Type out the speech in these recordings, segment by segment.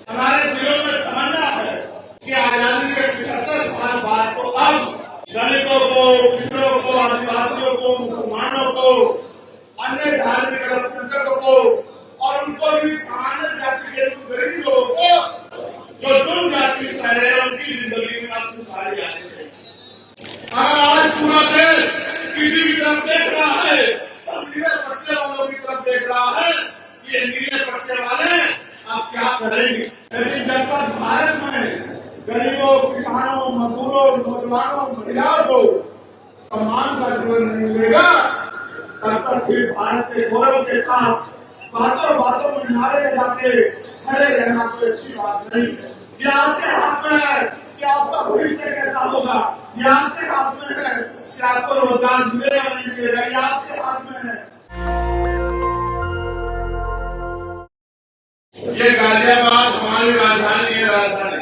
हमारे दिलों में तमन्ना है कि आजादी के 75 साल बाद को अब दलितों को, पिछड़ों को, आदिवासियों को, मुसलमानों को, अन्य धार्मिक अल्पसंख्यकों को और उनको भी सामान्य जाति के गरीब लोगों को जो जुर्म जाति से रहे उनकी जिंदगी में अब सारी आने चाहिए। आज पूरा देश किसी भी तरफ देख रहा है, नीले पट्टे वालों की तरफ देख रहा है, ये नीले पट्टे वाले आप क्या करेंगे। लेकिन जब तक भारत में गरीबों, किसानों, मजदूरों, नौजवानों, महिलाओं को सम्मान का जीवन नहीं मिलेगा, तब तक फिर भारत के गौरव के साथ बातों बातों में नारे लगाते खड़े रहना कोई अच्छी बात नहीं है। ये आपके हाथ में है कि आपका भविष्य कैसा होगा, ये आपके हाथ में है कि आपको रोजगार मिलेगा नहीं मिलेगा, ये आपके हाथ में है। ये गाजियाबाद हमारी राजधानी है, राजधानी।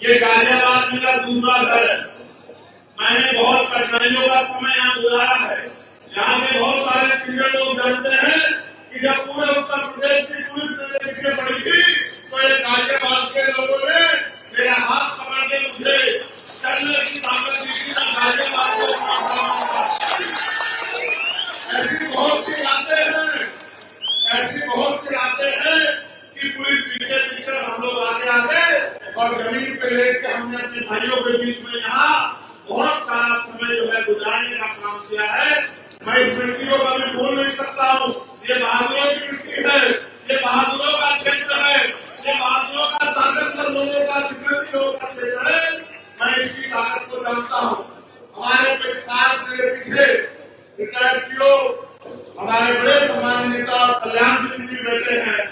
ये गाजियाबाद मेरा दूसरा घर है। मैंने बहुत कठिनाइयों का समय यहाँ गुजारा है। यहाँ के बहुत सारे सीनियर लोग जानते हैं कि जब पूरे उत्तर प्रदेश की पुलिस मेरे पीछे पड़ी थी तो ये गाजियाबाद के लोगों ने मेरा हाथ पकड़ के मुझे चलने की ताकत दी थी। गाजियाबाद को ऐसी बहुत सी बातें हैं, ऐसी बहुत सी बातें हैं कि पुलिस पीछे पीछे हम लोग आगे आगे और जमीन पे लेकर हमने अपने भाइयों के बीच में यहाँ बहुत सारा समय जो है गुजारने का काम किया है। मैं इस मिट्टी को कभी भूल नहीं सकता हूँ। ये बहादुरों की मिट्टी है, ये बहादुरों का क्षेत्र है, ये बहादुरों का ताकतवर लोगों का, विकृति लोगों का क्षेत्र है। मैं इसकी ताकत को जानता हूँ। हमारे साथ मेरे पीछे रिटायर्ड सीओ हमारे बड़े सम्मानित नेता कल्याण सिंह जी बैठे हैं,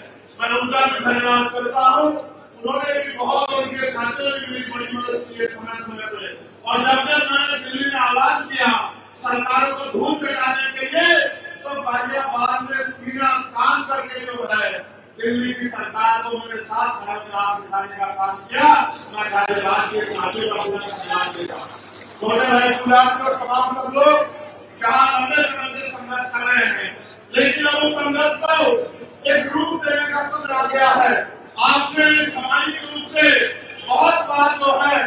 मैं उनका भी धन्यवाद करता हूँ। उन्होंने भी बहुत, उनके साथियों ने भी बड़ी मदद की है समय समय पर। और जब मैंने दिल्ली में आवाज किया सरकारों को धूप मिटाने के लिए, तो गाजियाबाद में सीधा काम करके जो है दिल्ली की सरकार को मेरे साथ काम दिखाने का काम किया। मैं गाजियाबाद के साथियों का पूरा सम्मान देता हूँ। छोटे भाई गुलाब और तमाम सब लोग जहाँ लंबे समय से संघर्ष कर रहे हैं, लेकिन अब उस संघर्ष को एक रूप देने का समय आ गया है। आपने सामाजिक रूप से बहुत बात जो है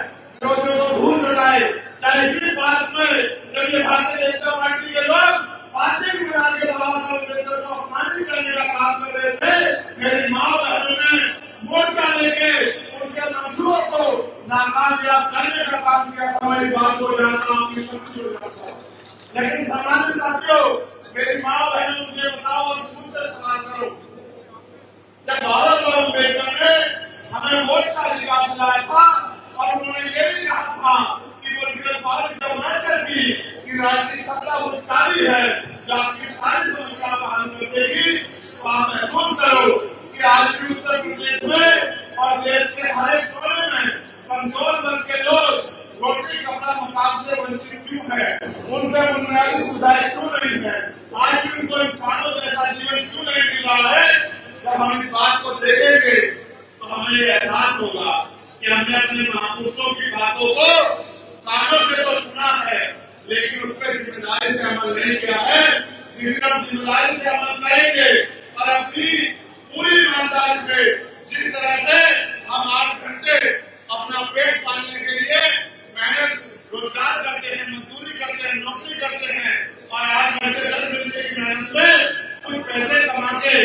विरोधियों को भूल लगाए, चाहे इसी बात में जब ये भारतीय जनता पार्टी के लोग पार्टी बना के बाबा अम्बेडकर को अपमानित करने का काम कर रहे थे, मेरी माँ बहनों ने मोर्चा लेके उनके मंसूबों को नाकामयाब करने का काम किया। हमारी बात हो जाता हूँ, लेकिन सामान्य साथियों, मेरी माँ बहनों मुझे बताओ और मुझसे सवाल करो, जब बाबा अम्बेडकर ने हमें वोट का अधिकार दिलाया था और उन्होंने ये भी कहा था कि पॉलिटिकल पावर जब मैटर की कि राजनीतिक सत्ता वो चाली है जो आपकी सारी समस्या का हल कर देगी, तो आप महसूस करो कि आज भी उत्तर प्रदेश में और देश के हर एक कोने में कमजोर वर्ग के लोग रोटी कपड़ा मकान से वंचित क्यों है, उनके बुनियादी सुविधाएं क्यों नहीं है, आज भी उनको इंसानों जैसा जीवन क्यों नहीं मिल रहा है। जब हम इस बात को देखेंगे तो हमें एहसास होगा कि हमने अपने महापुरुषों की बातों को कानों से तो सुना है, लेकिन उस पर जिम्मेदारी से अमल नहीं किया है। जिम्मेदारी से अमल करेंगे और अपनी पूरी ईमानदारी से जिस तरह से हम 8 घंटे अपना पेट पालने के लिए मेहनत रोजगार करते हैं, मजदूरी करते हैं, नौकरी करते हैं और 8 घंटे 10 घंटे की मेहनत में कुछ पैसे कमा के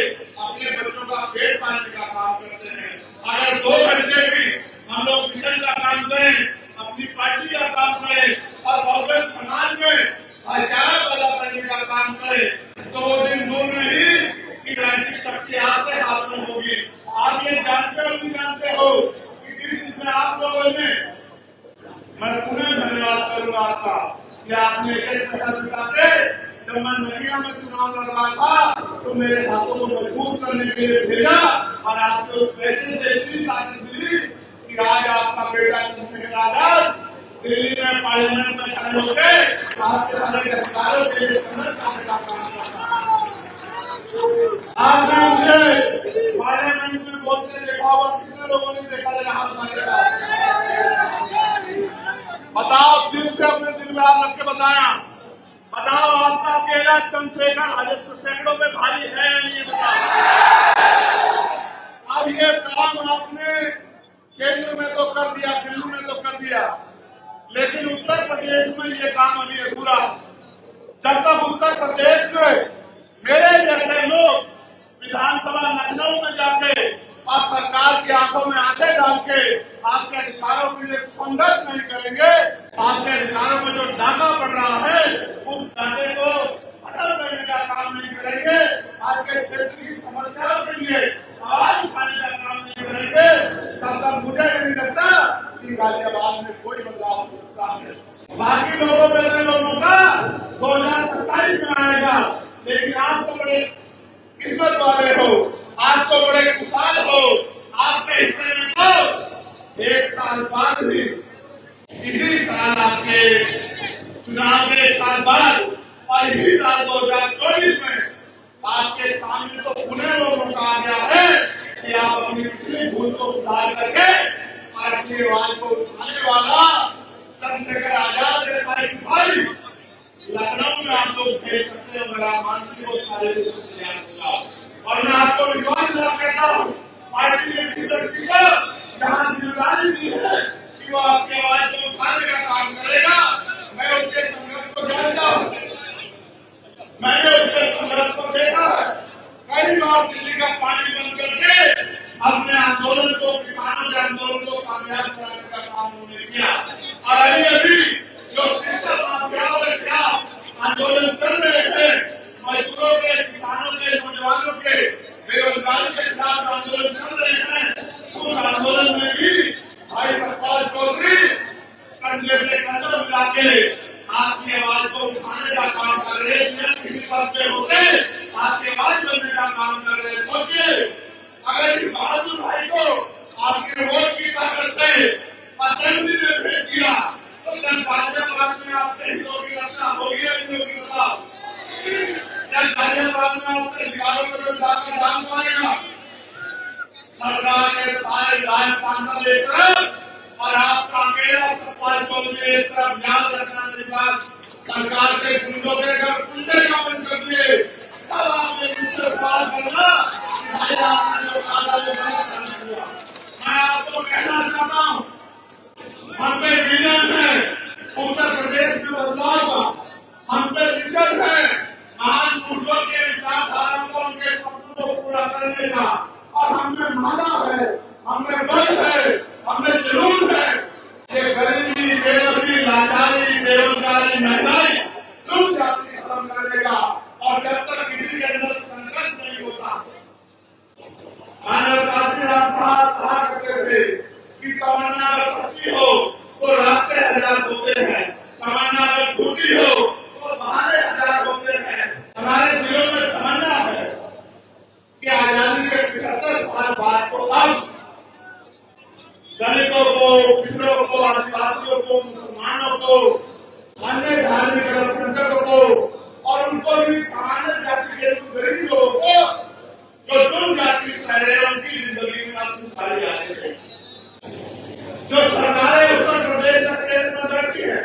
अपने बच्चों का पेट पालने का काम करते हैं। अगर 2 घंटे भी हम लोग मिशन का काम करें, अपनी पार्टी का काम करें और बहुजन समाज में भाईचारा पैदा करने का काम करें, तो वो दिन दूर नहीं कि राजनीतिक शक्ति आपके हाथ में होगी। आप ये जानते हो नहीं जानते हो कि जिस दिन से आप लोगों ने, मैं पुनः धन्यवाद करूंगा आपका कि आपने एक पैसा दिखाते। जब मैं नदिया में चुनाव लड़ रहा था तो मेरे हाथों को मजबूत करने के लिए भेजा और आपको उस पैसे से इतनी ताकत मिली कि आज आपका बेटा चंद्रशेखर आजाद दिल्ली में पार्लियामेंट में खड़े होकर आपके सारे अधिकारों के लिए संघर्ष करने का काम करता है। आपने मुझे पार्लियामेंट में बोलते देखा और कितने लोगों ने देखा हाथ मारेगा, बताओ दिल से अपने दिल में हाथ रख के बताया, बताओ आपका अकेला चंद्रशेखर सैकड़ों में भारी है या नहीं, बताओ। और ये काम आपने केंद्र में तो कर दिया, दिल्ली में तो कर दिया, लेकिन उत्तर प्रदेश में ये काम अभी अधूरा। जब तक उत्तर प्रदेश में मेरे जैसे लोग विधानसभा लखनऊ में जाके और सरकार की आंखों में आंखें डाल के आपके अधिकारों के लिए संघर्ष नहीं करेंगे, आपके अधिकारों में जो डाका पड़ रहा है उस डाके को खत्म करने का काम नहीं करेंगे, आपके क्षेत्र की समस्याओं के लिए आवाज उठाने का काम नहीं करेंगे, तब तक मुझे नहीं लगता कि गाजियाबाद में कोई बदलाव हो सकता है। बाकी लोगों में लोगों का 2027 में आएगा, लेकिन आप तो बड़े किस्मत वाले हो, आप तो बड़े खुशहाल हो। आपके हिस्से में तो 1 साल बाद भी, इसी साल आपके चुनाव के 1 साल बाद और इसी साल 2024 में आपके सामने तो पुनः लोगों का आ गया है कि आप अपनी पिछली भूल को सुधार करके भारतीय आवाज को उठाने वाला चंद्रशेखर आजाद जैसा सिपाही लखनऊ में आप लोग भेज सकते हो। मेरा मानसिक को सारे तैयार होगा और मैं आपको विश्वास दिला कहता हूँ, पार्टी ने किसी व्यक्ति को जहाँ जिम्मेदारी दी है कि वो आपकी आवाज को उठाने का काम करेगा, मैं उसके संघर्ष को जानता हूँ, मैंने उसके संघर्ष को देखा है। कई बार दिल्ली का पानी बंद करके अपने आंदोलन को, किसानों के आंदोलन को कामयाब कराने का काम उन्होंने किया। और अभी जो शिक्षक माफियाओं के खिलाफ आंदोलन कर रहे थे, मजदूरों के, किसानों के, नौजवानों के, बेरोजगारी के खिलाफ आंदोलन कर रहे हैं, उस आंदोलन में भी भाई सतपाल चौधरी कंधे से कंधा मिला के आपकी आवाज को उठाने का काम कर रहे हैं। किसी पद पे होते आपकी आवाज बनने का काम कर रहे हैं। सोचिए, अगर इस बहादुर भाई को आपके वोट की ताकत से असेंबली में भेज दिया तो गाजियाबाद में आपके हितों की रक्षा होगी या नहीं होगी? बताओ, क्या गाजियाबाद में आपके अधिकारों को जाकर डाल पाएगा? सरकार के सारे राय सांसद लेकर और आपका अकेला सतपाल चौधरी इस तरफ ध्यान रखना के बाद सरकार के गुंडों के घर कुंडे का बंद कर दिए, तब आपने मुझसे सवाल करना कि भाई आपने जो काला जो नहीं हुआ। मैं आपको कहना चाहता हूँ, हम पे विजन है उत्तर प्रदेश में बदलाव का, हम पे विजन है महान पुरुषों के विचारधारा को, उनके सपनों को पूरा करने का, और हमें माना है, हमें बल है, हमें जरूर है कि गरीबी, बेरोजगारी, लाचारी, बेरोजगारी, महंगाई तुम जाति खत्म करने का। और जब तक किसी के अंदर संघर्ष नहीं होता, काशीराम साहब कहा करते थे कि तमन्ना अगर सच्ची हो तो रास्ते 1000 होते हैं, तमन्ना अगर झूठी हो तो बहाने 1000 होते हैं। हमारे दिलों में तमन्ना है कि आजादी के 75 साल बाद को अब दलितों को, पिछड़ों को, आदिवासियों को, मुसलमानों को, अन्य धार्मिक अल्पसंख्यकों को और उनको भी सामान्य जाति के गरीब लोगों को जो तुम जाति से है उनकी जिंदगी में अब सारी आने चाहिए। जो सरकारें उत्तर प्रदेश केंद्र में लड़ती है,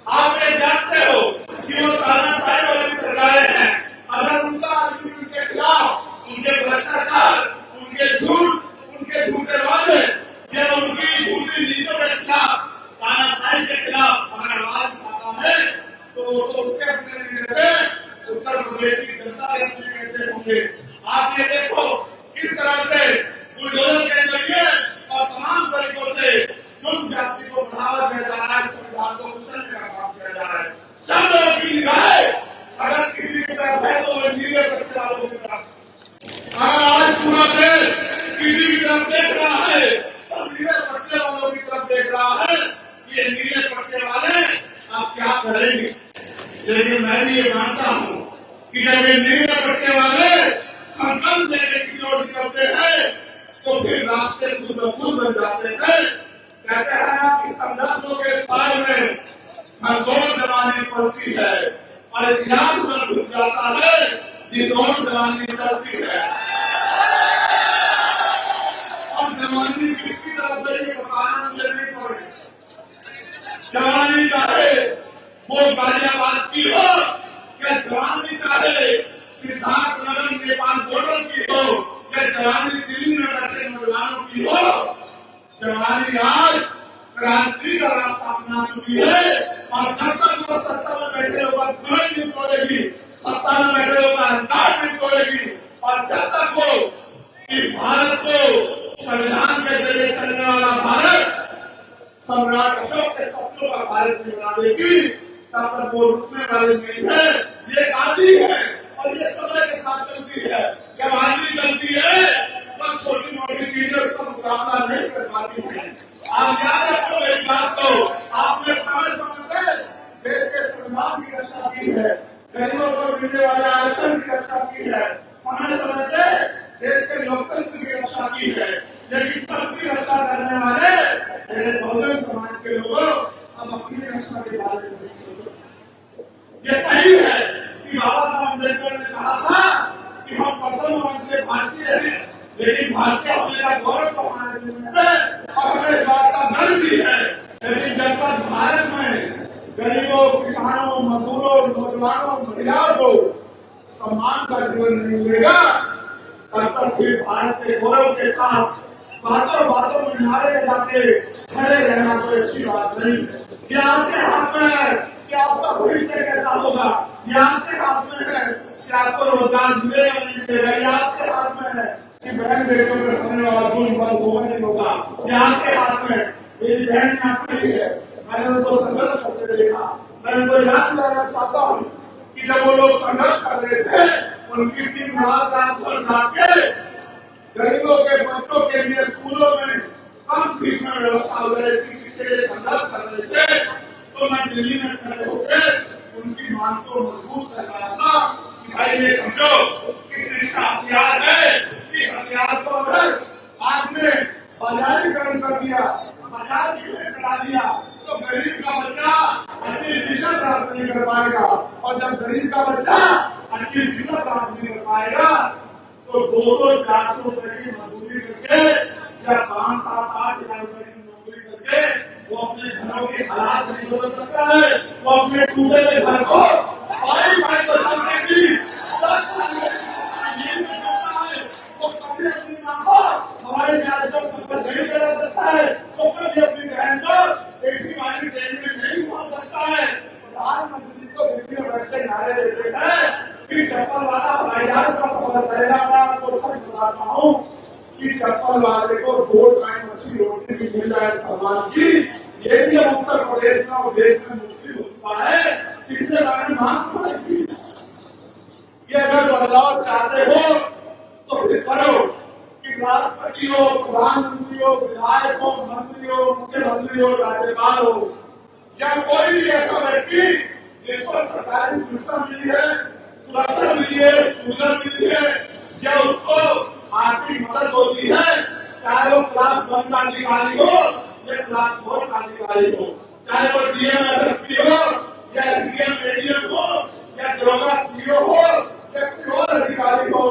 आप ये जानते हो कि वो तानाशाही वाली सरकारें हैं। अगर उनका उनके खिलाफ, उनके भ्रष्टाचार, उनके झूठ, उनके झूठे वादे या उनकी झूठी नीतियों के खिलाफ, तानाशाही के खिलाफ हमारा आवाज उठाता है तो उसके अपने नहीं रहते, उत्तर प्रदेश की जनता के अपने कैसे होंगे? आप ये देखो किस तरह से बुलडोजर के जरिए और तमाम तरीकों से जुर्म जाति को बढ़ावा दिया जा रहा है, संविधान को कुचलने का काम किया जा रहा है। सब लोग की निगाहें अगर किसी की तरफ है तो वो नीले पट्टे वालों की तरफ। आज पूरा देश किसी की तरफ देख रहा है तो नीले पट्टे वालों की तरफ देख रहा है, ये नीले पट्टे वाले आप क्या करेंगे? लेकिन मैं भी ये मानता हूँ कि जब ये नीले पट्टे वाले संकल्प लेके किसी और निकलते हैं तो फिर रास्ते खुद बन जाते हैं। कहते हैं ना कि संघर्षों के साल में खरगोश जवानी पड़ती है और इतिहास में घुस जाता है जितोड़ जवानी चलती है। और जवानी किसकी तरफ से बताना मुझे नहीं पड़े। जवानी चाहे वो गाजियाबाद की हो या जवानी चाहे सिद्धार्थनगर नेपाल बॉर्डर की हो या जवानी दिल्ली में बैठे की हो, जवानी आज क्रांति का रास्ता अपना चुकी है और जब तक वो सत्ता में बैठे होगा तुरंत नहीं तोड़ेगी, सत्ता में बैठे होगा अंदाज नहीं तोड़ेगी और जब तक वो इस भारत को संविधान के जरिए चलने वाला भारत सम्राट अशोक के सपनों का भारत में बना देगी तब तक वो रुकने वाली नहीं है। ये आदि है और ये समय के साथ चलती है। जब आदि चलती है तब छोटी मोटी चीजें उसका मुकाबला नहीं कर पाती है। आप याद रखो एक बात को, आपने समय समय पे देश के संविधान की रक्षा की है, गरीबों को मिलने वाले आरक्षण की रक्षा की है, समय समय पे देश के लोकतंत्र की रक्षा की है, लेकिन सबकी रक्षा करने वाले मेरे बहुजन समाज के लोगों अब अपनी रक्षा के बारे में सोचो। ये सही है कि बाबा साहब अम्बेडकर ने कहा था कि हम प्रधानमंत्री भारतीय हैं, लेकिन भारतीय होने का गौरव तो हमारे जीवन में और हमें इस बात का गर्व भी है। लेकिन जब तक भारत में गरीबों, किसानों, मजदूरों, नौजवानों, महिलाओं को सम्मान का जीवन नहीं मिलेगा तब तक फिर भारत के गौरव के साथ बातों बातों में नारे लगाते खड़े रहना कोई अच्छी बात नहीं है। ये आपके हाथ में है कि आपका भविष्य कैसा होगा, ये आपके हाथ में है कि आपको रोजगार मिलेगा नहीं मिलेगा, ये आपके हाथ में है कि बहन बेटों में होने वाला जुल्म बंद होगा नहीं होगा, ये आपके हाथ में। मेरी बहन यहाँ खड़ी है, मैंने उनको संघर्ष करते देखा, मैं उनको याद दिलाना चाहता हूँ कि जब वो लोग संघर्ष कर रहे थे उनकी 3 रात भर जाके गरीबों के बच्चों के लिए स्कूलों में कम फीस में व्यवस्था हो रही थी, इसके लिए संघर्ष कर रहे थे। तो मैं दिल्ली में खड़े होकर उनकी मांग को मजबूत कर रहा था कि भाई ये समझो कि इसका हथियार है कि हथियार को अगर आपने बाजारीकरण कर दिया, बाजार की में करा दिया तो गरीब का बच्चा अच्छी शिक्षा प्राप्त नहीं कर पाएगा और जब गरीब का बच्चा अच्छी शिक्षा प्राप्त नहीं कर पाएगा तो 200-400 रुपए की मजदूरी करके या 5-7-8 हजार रुपए की नौकरी करके वो अपने घरों के हालात नहीं बदल सकता है, वो अपने टूटे हुए घर को बदलने की वो कभी अपनी मां को हमारे प्यार को संपर्क नहीं करा सकता है, वो कभी अपनी बहन को ऐसी वाली ट्रेन में नहीं पहुंच सकता है। प्रधानमंत्री को दिल्ली में बैठे नारे देते हैं कि चप्पल वाला हवाई जहाज का सफर करेगा। मैं आपको सच बताता हूँ कि चप्पल वाले को 2 टाइम अच्छी रोटी भी मिल जाए सम्मान की, ये भी उत्तर प्रदेश में और देश में मुश्किल हो चुका है। इसके बारे में मांग की ये अगर बदलाव चाहते हो तो फिर करो कि राष्ट्रपति हो, प्रधानमंत्री हो, विधायक हो, मंत्री हो, मुख्यमंत्री हो, राज्यपाल हो या कोई भी ऐसा व्यक्ति जिसको सरकारी शिक्षा मिली है, सुरक्षा मिली है, सुविधा मिली है या उसको आर्थिक मदद होती है, चाहे वो क्लास 1 का अधिकारी हो या क्लास 4 का अधिकारी हो, चाहे वो डीएम एसएसपी हो या एसडीएम एडीएम हो या दरोगा सीओ हो या कोई और अधिकारी हो,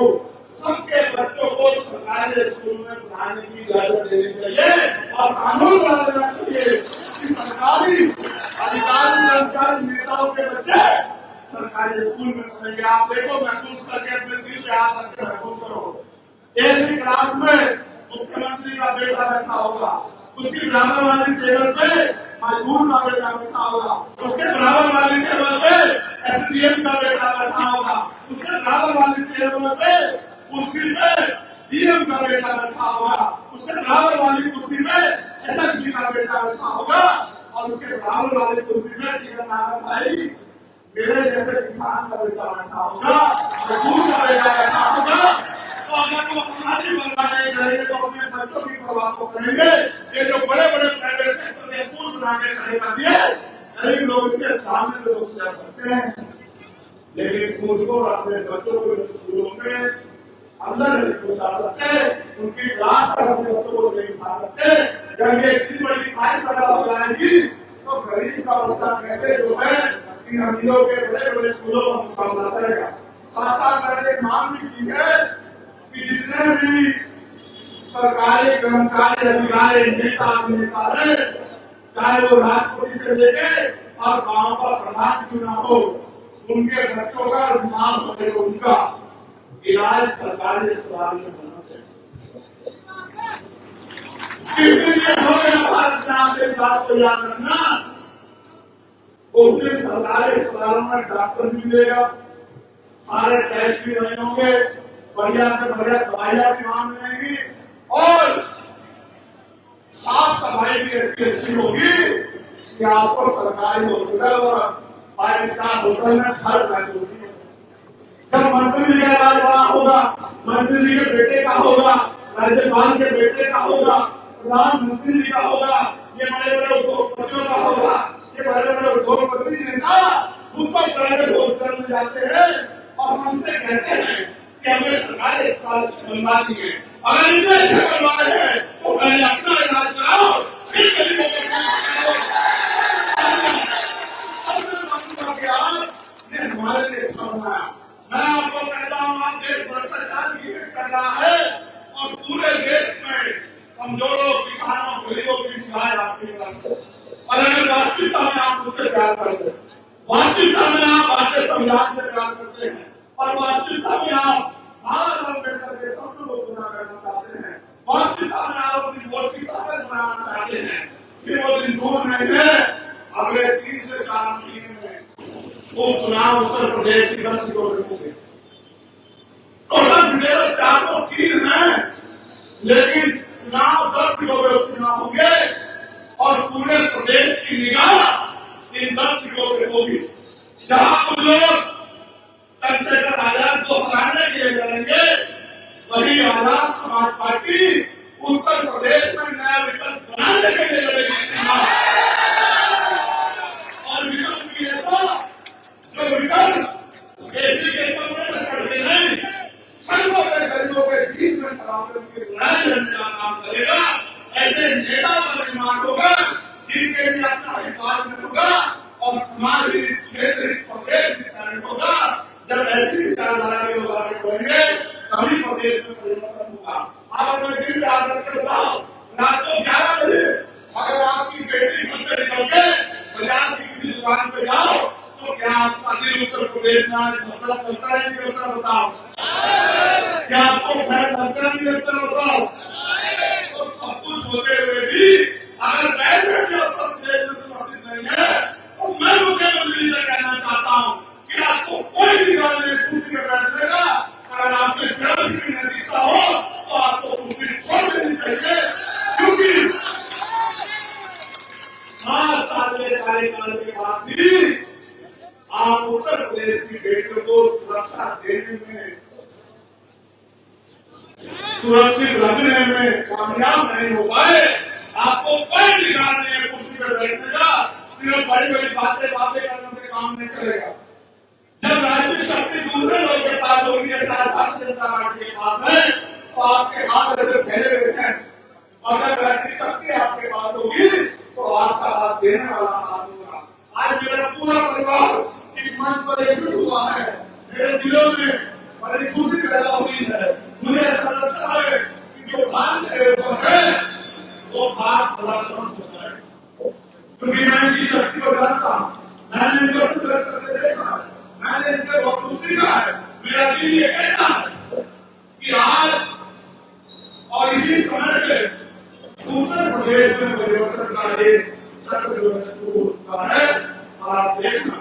सबके बच्चों को सरकारी स्कूल में पढ़ाने की इजाजत देनी चाहिए और कानून बना देना चाहिए कि सरकारी अधिकारी कर्मचारी नेताओं के बच्चे सरकारी स्कूल में पढ़ेंगे। आप देखो, महसूस करके अपने दिल पे हाथ रख के महसूस करो, एक ही क्लास में मुख्यमंत्री का बेटा बैठा होगा, उसकी बराबर वाली टेबल पे मजदूर का बेटा बैठा होगा, उसके बराबर वाली टेबल पे एसडीएम का बेटा बैठा होगा, उसके बराबर वाली टेबल पे कुर्सी पे डीएम का बेटा बैठा होगा, उसके बराबर वाली कुर्सी पे एसएसपी का बेटा बैठा होगा और उसके बराबर वाली कुर्सी पे भाई मेरे जैसे किसान का बेटा बैठा होगा, मजदूर का बेटा बैठा होगा। तो अगर वो समाजी बनाने करेंगे तो अपने बच्चों की परवाह तो करेंगे। ये जो बड़े बड़े प्राइवेट सेक्टर में स्कूल बनाने खड़े कर दिए, गरीब लोग उसके सामने तो रुक जा सकते हैं, लेकिन खुद को अपने बच्चों को स्कूलों में अंदर नहीं पहुंचा सकते, उनकी क्लास पर अपने बच्चों को नहीं खा सकते। जब ये इतनी बड़ी फाइल पैदा हो जाएगी तो गरीब का बच्चा कैसे जो है इन अमीरों के बड़े बड़े स्कूलों का मुकाबला करेगा। साथ साथ मैंने मांग भी की है कि जितने भी सरकारी कर्मचारी अधिकारी नेता है, चाहे वो राष्ट्रपति से लेके और गांव का प्रधान क्यों ना हो, उनके बच्चों का बीमार होने को उनका इलाज सरकारी अस्पताल में होना चाहिए। इसलिए हो गया भारत में आपके बात को याद रखना। उस दिन सरकारी अस्पतालों में डॉक्टर भी मिलेगा, सारे टेस्ट भी नहीं होंगे, बढ़िया से बढ़िया दवाइयां भी वहां मिलेंगी और साफ सफाई भी ऐसी अच्छी होगी कि आपको सरकारी हॉस्पिटल और 5 स्टार होटल में घर महसूस नहीं होगा। जब मंत्री जी का इलाज बड़ा होगा, मंत्री जी के बेटे का होगा, राज्यपाल के बेटे का होगा, प्रधानमंत्री जी का होगा, ये बड़े बड़े उद्योगपतियों का होगा, ये बड़े बड़े उद्योगपति नेता ऊपर प्राइवेट हॉस्पिटल में जाते हैं और हमसे कहते हैं कि हमें सरकारी अस्पताल बनवा दिए। अगर इनसे अच्छा बनवा है तो पहले अपना इलाज कराओ, फिर गरीबों को ये हमारे लिए समझना। मैं आपको कहता हूँ, आप देश भ्रष्टाचार की कर रहा है और पूरे देश में कमजोरों, किसानों, गरीबों की निगाह आपकी तरफ। और अगर वास्तविकता में आप उससे प्यार करते हैं, वास्तविकता में आप आपके संविधान से प्यार करते हैं और वास्तविकता में आप बाबा अम्बेडकर के सपनों को पूरा करना चाहते हैं, वास्तविकता में आप अपनी वोट की ताकत बनाना चाहते हैं, फिर वो दिन दूर नहीं है। अगले 3 से 4 महीने में वो चुनाव उत्तर प्रदेश की 10 सीटों में होंगे। टोटल सीटें 403 है, लेकिन चुनाव 10 सीटों में चुनाव होंगे और पूरे प्रदेश की निगाह इन 10 सीटों पे होगी। जहां कुछ लोग चंद्रशेखर आजाद को हराने के लिए लड़ेंगे, वही आजाद समाज पार्टी उत्तर प्रदेश में नया विकल्प बनाने के लिए लड़ेगी। और विकल्प की ऐसा जो विकल्प एसी के कमरे में करके नहीं, संघों के गरीबों के बीच में खराबे की लड़ाई लड़ने का काम करेगा। ऐसे नेता का निर्माण होगा जिनके लिए अपना हिफाजत होगा और समाज क्षेत्र प्रदेश में होगा। जब ऐसी विचारधारा के लोग आगे बढ़ेंगे तभी प्रदेश में परिवर्तन होगा। आप अपने दिल में आदत कर बताओ, रात को 11 बजे अगर आपकी बेटी घर से निकल के बाजार की किसी दुकान पे जाओ तो क्या आपका दिल उत्तर प्रदेश में आज धड़कता करता है नहीं करता? बताओ, क्या आपको भय लगता नहीं लगता? बताओ। तो सब कुछ होते हुए भी अगर बैठक के उत्तर प्रदेश में सुरक्षित नहीं है तो मैं मुख्यमंत्री से कहना चाहता हूँ कि आपको कोई भी गाल नहीं कुर्सी में बैठेगा। अगर आपके ग्रंथ की नैतिकता हो तो आपको कुर्सी छोड़ देनी चाहिए, क्योंकि 7 साल के कार्यकाल के बाद भी आप उत्तर प्रदेश की बेटियों को सुरक्षा देने में, सुरक्षित रखने में कामयाब नहीं हो पाए। आपको कोई अधिकार नहीं है कुर्सी पर बैठने का, फिर बड़ी बड़ी बातें करने से काम नहीं चलेगा। जब राजनीतिक शक्ति दूसरे लोग के पास होगी, भारतीय जनता पार्टी के पास है, तो आपके हाथ ऐसे फैले हुए हैं। अगर राजनीतिक शक्ति आपके पास होगी तो आपका हाथ देने वाला हाथ होगा। आज मेरा पूरा परिवार इस मंच पर एकजुट हुआ है। मेरे दिलों में बड़ी खुशी पैदा हुई है। मुझे ऐसा लगता है कि जो भारत है वो भारत होता है, क्योंकि मैं इनकी शक्ति को जानता हूँ, मैंने इनको संघर्ष करते देखा, मैंने इनसे बहुत कुछ सीखा है। मेरा दिल ये कहता है कि आज और इसी समय से उत्तर प्रदेश में परिवर्तन का एक चक्र शुरू हो चुका है। और आप देखना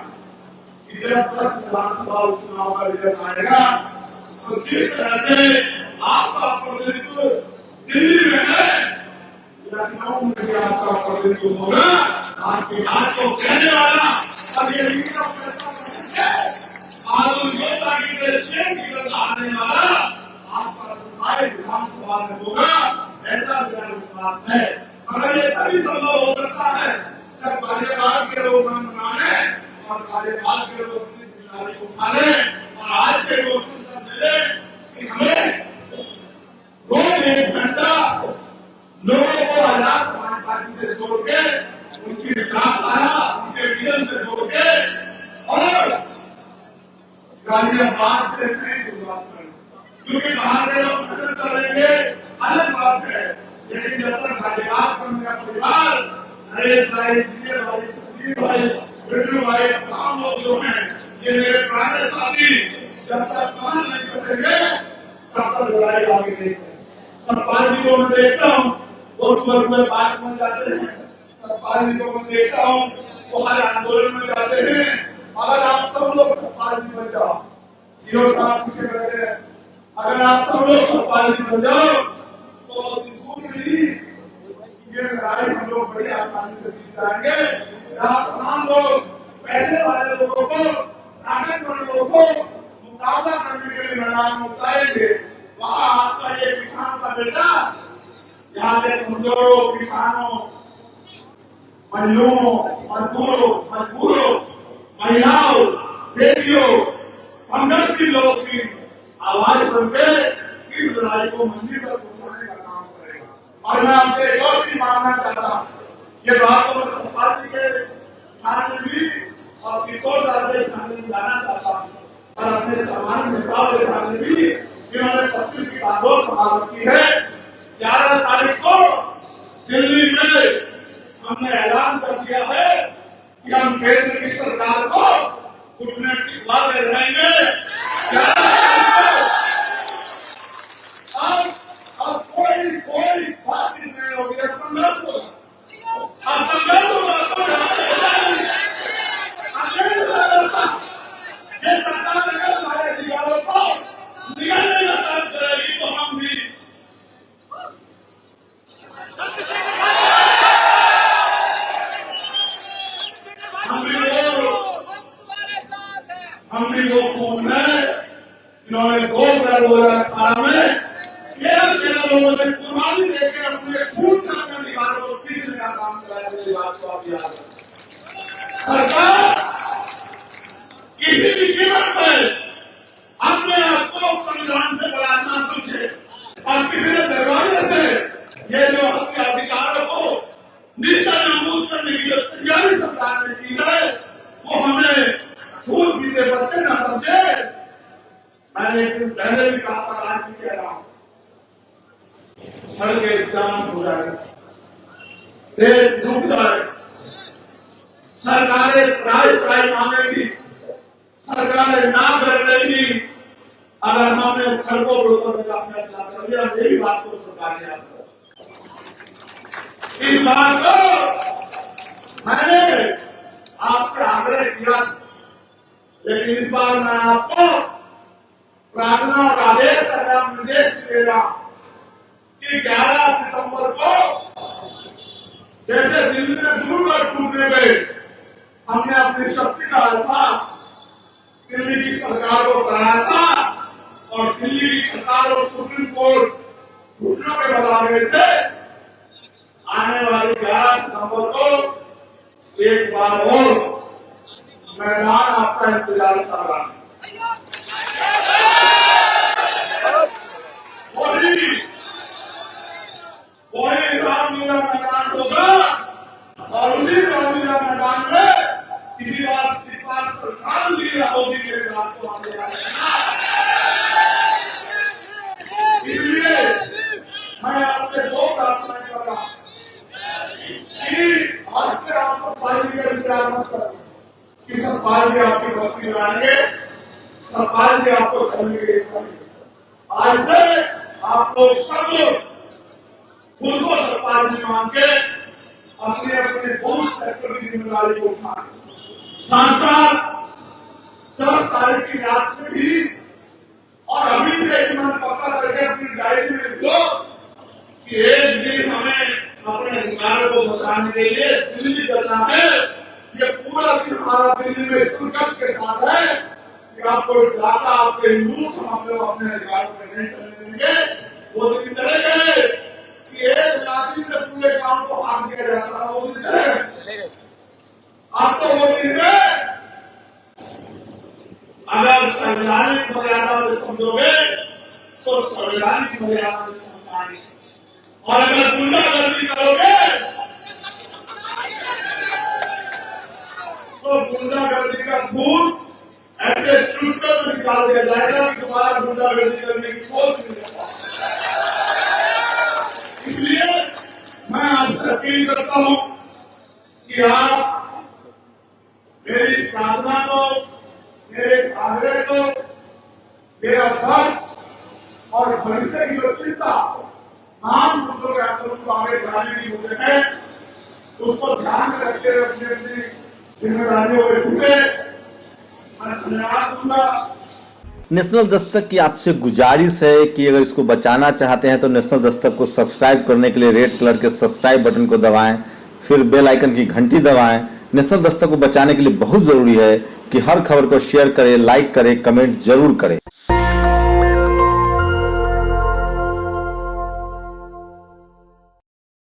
कि जब 10 विधानसभा उपचुनाव का रिजल्ट आएगा तो जिस तरह से आपका प्रतिनिधित्व दिल्ली में है, लखनऊ में भी आपका प्रतिनिधित्व होगा। आपकी बात को कहने वाला और ये योजना की आने वाला आपका सरकारी विधानसभा में होगा, ऐसा मेरा विश्वास है। मगर ये तभी संभव हो सकता है जब कार्यकाल के लोग मन माने और कार्यकाल के लोग अपनी जिम्मेदारी को उठाने और आज के लोग सुनकर मिले कि हमें रोज 1 घंटा लोगों को आजाद समाज पार्टी से जोड़ के, उनकी विचारधारा, उनके विजन से जोड़ के और गाजियाबाद से नहीं शुरुआत करें, क्योंकि बाहर के लोग पसंद करेंगे अलग बात है, लेकिन जब तक गाजियाबाद का मेरा परिवार, नरेश भाई, विजय भाई, संजीव भाई, बिट्टू भाई, तमाम लोग जो हैं, ये मेरे पुराने साथी, जब तक कमर नहीं कसेंगे तब तक लड़ाई आगे नहीं है। सब पार्टी को मैं देखता हूँ वो सुबह सुबह पार्क में जाते हैं, सतपाल जी को मैं देखता हूँ वो हर आंदोलन में जाते हैं। अगर आप सब लोग सतपाल जी बन जाओ, सीओ साहब पीछे बैठे हैं, अगर आप सब लोग सतपाल जी बन जाओ तो ये लड़ाई हम लोग बड़ी आसानी से जीत जाएंगे। यहाँ तमाम लोग पैसे वाले लोगों को, ताकतवर लोगों को मुकाबला करने के लिए मैदान में उतारेंगे। वहाँ आपका ये किसान का बेटा यहाँ के कमजोरों, किसानों, महिलाओं, मजदूरों, महिलाओं, बेटियों, संघर्ष की लोगों की आवाज बनके इस लड़ाई को मंजिल तक पहुंचाने का काम करेगा। और मैं आपसे एक और चीज मांगना चाहता हूँ, ये बात को मैं सतपाल जी के ध्यान में भी और किशोर साहब के ध्यान में लाना चाहता हूँ और अपने सामान्य नेताओं के ध्यान में भी, जिन्होंने पश्चिम की बातों समाप्त की है। 11 तारीख को दिल्ली में हमने ऐलान कर दिया है कि हम केंद्र की सरकार को घुटने टिकवाते रहेंगे। अब कोई बात नहीं होगी, संघर्ष होगा, संघर्ष होगा। ये सरकार अगर हमारे अधिकारों को निकालने का काम करेगी तो हम भी वो कौन है जिन्होंने 2018 में 13 लोगों ने कुर्बानी देकर अपने खून से अपने अधिकारों को सीखने का काम कराया। मेरी बात को आप याद रखें। सरकार किसी भी कीमत पर अपने आप को संविधान से बड़ा ना समझे और किसी ने दरवाजे से ये जो अपने अधिकारों को निष्ठा नाबूद करने की जो तैयारी सरकार ने की है वो हमें दूध पीते बच्चे ना समझे। मैंने एक दिन पहले भी कहा था, आज भी कह रहा हूं, सड़कें जाम हो जाए, देश डूब जाए, सरकारें प्राइज मांगेगी, सरकारें ना कर लेगी अगर हमने सड़कों पर उतरने का फैसला कर लिया। मेरी बात को सरकार याद करो। इस बात को मैंने आपसे आग्रह किया, लेकिन इस बार मैं आपको प्रार्थना और आदेश करना, निर्देश दे रहा कि 11 सितंबर को जैसे दिल्ली में दूरगार टूटने गए, हमने अपनी शक्ति का एहसास दिल्ली की सरकार को कराया था और दिल्ली की सरकार और सुप्रीम कोर्ट घुटनों पे बता रहे थे। आने वाली 11 सितंबर को एक बार और मैदान आपका इंतजार कर रहा है। वही रामलीला मैदान होगा और उसी रामलीला मैदान में इस बार सरकार लीला होगी। मेरे बात को आगे इसलिए मैं आपसे 2 प्रार्थनाएं कर रहा हूं कि आज से आप सतपाल जी का इंतजार मत करो कि सतपाल जी आपकी बस्ती में आएंगे, सतपाल जी आपको करने के लिए। आज से आप लोग सब लोग खुद को सतपाल जी मान के अपने अपने बूथ सेक्टर की जिम्मेदारी को उठाएं। साथ साथ 10 तारीख की रात से भी और अभी से एक मन पक्का करके अपनी डायरी में लिखो कि एक दिन हमें अपने अधिकारों को बचाने के लिए दिल्ली करना है। ये पूरा दिन हमारा दिल्ली में संकल्प के साथ है कि आपको इलाका, आपके मूर्ख हम लोग अपने अधिकारों में नहीं करने देंगे। वो दिन चले गए कि एक लाठी से पूरे काम को हाथ दिया जाता था, वो दिन चले। आप तो वो दिन में अगर संवैधानिक मर्यादा में समझोगे तो संवैधानिक मर्यादा में समझ आएगी, और अगर गुंडागर्दी करोगे तो गुंडागर्दी का भूत ऐसे चुटकर में निकाल दिया जाएगा कि तुम्हारा गुंडागर्दी करने की सोच नहीं रहता। इसलिए मैं आपसे अपील करता हूं कि आप मेरी इस प्रार्थना को, मेरे इस आग्रह को, मेरा धर्म और भविष्य की जो चिंता आम मुद्दों के आंदोलन को आगे बढ़ाने की मुद्दे है, उस पर ध्यान में रखते हुए अपनी जिम्मेदारियों को जुटे। मैं धन्यवाद दूंगा। नेशनल दस्तक की आपसे गुजारिश है कि अगर इसको बचाना चाहते हैं तो नेशनल दस्तक को सब्सक्राइब करने के लिए रेड कलर के सब्सक्राइब बटन को दबाएं, फिर बेल आइकन की घंटी दबाएं। नेशनल दस्तक को बचाने के लिए बहुत जरूरी है कि हर खबर को शेयर करें, लाइक करें, कमेंट जरूर करें।